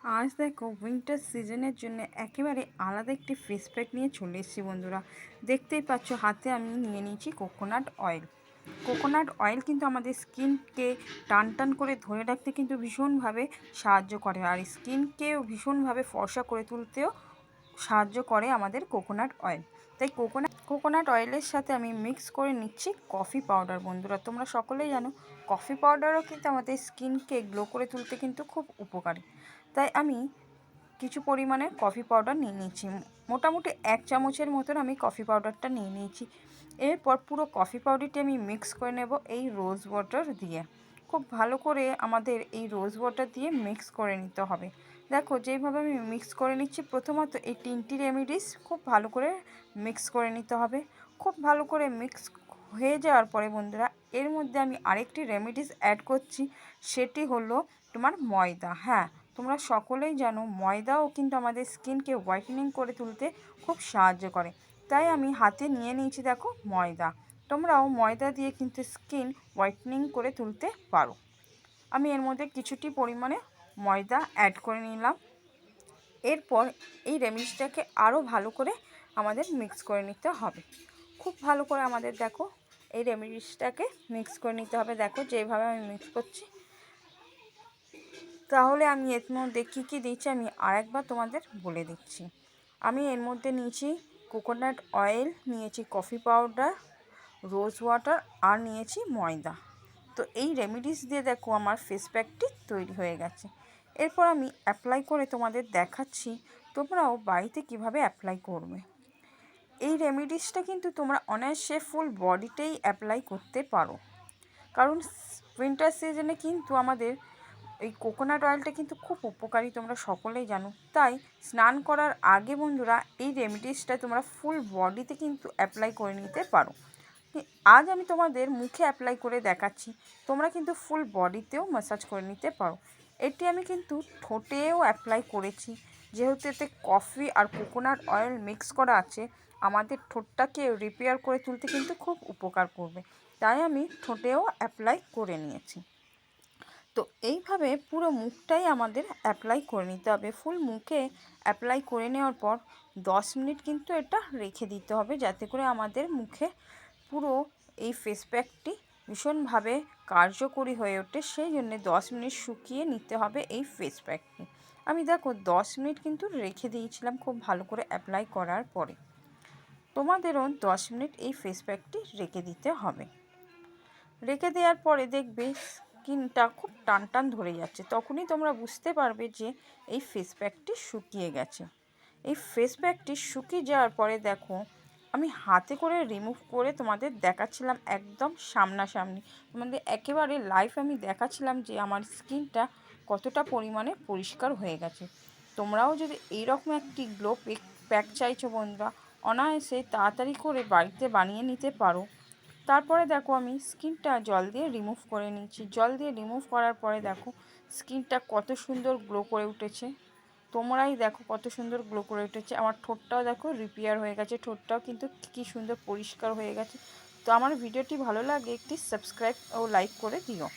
আজ দেখো উইন্টার সিজনের জন্য একেবারে আলাদা একটি ফেস প্যাক নিয়ে চলে এসেছি বন্ধুরা। দেখতেই পাচ্ছ হাতে আমি নিয়ে নিয়েছি কোকোনাট অয়েল। কোকোনাট অয়েল কিন্তু আমাদের স্কিনকে টান টান করে ধরে রাখতে কিন্তু ভীষণভাবে সাহায্য করে, আর স্কিনকেও ভীষণভাবে ফর্সা করে তুলতেও সাহায্য করে আমাদের কোকোনাট অয়েল। তাই কোকোনাট অয়েলের সাথে আমি মিক্স করে নিচ্ছি কফি পাউডার। বন্ধুরা তোমরা সকলেই জানো কফি পাউডারও কিন্তু আমাদের স্কিনকে গ্লো করে তুলতে কিন্তু খুব উপকারী। তাই আমি কিছু পরিমাণে কফি পাউডার নিয়ে নিয়েছি, মোটামুটি 1 চামচের মতন আমি কফি পাউডারটা নিয়ে নিয়েছি। এরপর পুরো কফি পাউডারটি আমি মিক্স করে নেব এই রোজ ওয়াটার দিয়ে। খুব ভালো করে আমাদের এই রোজ ওয়াটার দিয়ে মিক্স করে নিতে হবে। দেখো যেইভাবে আমি মিক্স করে নিচ্ছি, প্রথমত এই 3টি রেমেডিস খুব ভালো করে মিক্স করে নিতে হবে। খুব ভালো করে মিক্স হয়ে যাওয়ার পরে বন্ধুরা এর মধ্যে আমি আরেকটি রেমেডিস অ্যাড করছি, সেটি হলো তোমার ময়দা। হ্যাঁ, তোমরা সকলেই জানো ময়দাও কিন্তু আমাদের স্কিনকে হোয়াইটেনিং করে তুলতে খুব সাহায্য করে। তাই আমি হাতে নিয়ে নিয়েছি দেখো ময়দা। তোমরাও ময়দা দিয়ে কিন্তু স্কিন হোয়াইটেনিং করে তুলতে পারো। আমি এর মধ্যে কিছুটি পরিমাণে ময়দা অ্যাড করে নিলাম। এরপর এই রেমেডিটাকে আরও ভালো করে আমাদের মিক্স করে নিতে হবে। খুব ভালো করে আমাদের দেখো এই রেমেডিটাকে মিক্স করে নিতে হবে। দেখো যেভাবে আমি মিক্স করছি, তাহলে আমি এর মধ্যে কী কী দিচ্ছি আমি আরেকবার তোমাদের বলে দিচ্ছি। আমি এর মধ্যে নিয়েছি কোকোনাট অয়েল, নিয়েছি কফি পাউডার, রোজ ওয়াটার আর নিয়েছি ময়দা। তো এই রেমেডিস দিয়ে দেখো আমার ফেস প্যাকটি তৈরি হয়ে গেছে। এরপর আমি অ্যাপ্লাই করে তোমাদের দেখাচ্ছি তোমরাও বাড়িতে কিভাবে অ্যাপ্লাই করবে। এই রেমেডিসটা কিন্তু তোমরা অনায়াসে ফুল বডিতেই অ্যাপ্লাই করতে পারো, কারণ উইন্টার সিজনে কিন্তু আমাদের এই কোকোনাট অয়েলটা কিন্তু খুব উপকারী, তোমরা সকলেই জানো। তাই স্নান করার আগে বন্ধুরা এই রেমেডিসটা তোমরা ফুল বডিতে কিন্তু অ্যাপ্লাই করে নিতে পারো। আজ আমি তোমাদের মুখে অ্যাপ্লাই করে দেখাচ্ছি, তোমরা কিন্তু ফুল বডিতেও ম্যাসাজ করে নিতে পারো। এটি আমি কিন্তু ঠোঁটেও অ্যাপ্লাই করেছি, যেহেতু এতে কফি আর কোকোনাট অয়েল মিক্স করা আছে, আমাদের ঠোঁটটাকে রিপেয়ার করে তুলতে কিন্তু খুব উপকার করবে। তাই আমি ঠোঁটেও অ্যাপ্লাই করে নিয়েছি। তো এইভাবে পুরো মুখটাই আমাদের অ্যাপ্লাই করে নিতে হবে। ফুল মুখে অ্যাপ্লাই করে নেওয়ার পর 10 মিনিট কিন্তু এটা রেখে দিতে হবে, যাতে করে আমাদের মুখে পুরো এই ফেস প্যাকটি ভীষণভাবে কার্যকরী হয়ে ওঠে। সেই জন্যে 10 মিনিট শুকিয়ে নিতে হবে এই ফেস প্যাকটি। আমি দেখো 10 মিনিট কিন্তু রেখে দিয়েছিলাম খুব ভালো করে অ্যাপ্লাই করার পরে। তোমাদেরও 10 মিনিট এই ফেস প্যাকটি রেখে দিতে হবে। রেখে দেওয়ার পরে দেখবে স্কিনটা খুব টান টান ধরে যাচ্ছে, তখনই তোমরা বুঝতে পারবে যে এই ফেস প্যাকটি শুকিয়ে গেছে। এই ফেস প্যাকটি শুকিয়ে যাওয়ার পরে দেখো আমি হাতে করে রিমুভ করে তোমাদের দেখাচ্ছিলাম একদম সামনাসামনি, তোমাদের একেবারে লাইভ আমি দেখাচ্ছিলাম যে আমার স্কিনটা কতটা পরিমাণে পরিষ্কার হয়ে গেছে। তোমরাও যদি এইরকম একটি গ্লো প্যাক চাইছো বন্ধুরা, অনায়াসে তাড়াতাড়ি করে বাড়িতে বানিয়ে নিতে পারো। তারপরে দেখো আমি স্কিনটা জল দিয়ে রিমুভ করে নিচ্ছি। জল দিয়ে রিমুভ করার পরে দেখো স্কিনটা কত সুন্দর গ্লো করে উঠেছে। তোমরাই দেখো কত সুন্দর গ্লো করে উঠেছে। আমার ঠোঁটটাও দেখো রিপেয়ার হয়ে গেছে, ঠোঁটটাও কিন্তু কী সুন্দর পরিষ্কার হয়ে গেছে। তো আমার ভিডিওটি ভালো লাগে একটি সাবস্ক্রাইব ও লাইক করে দিও।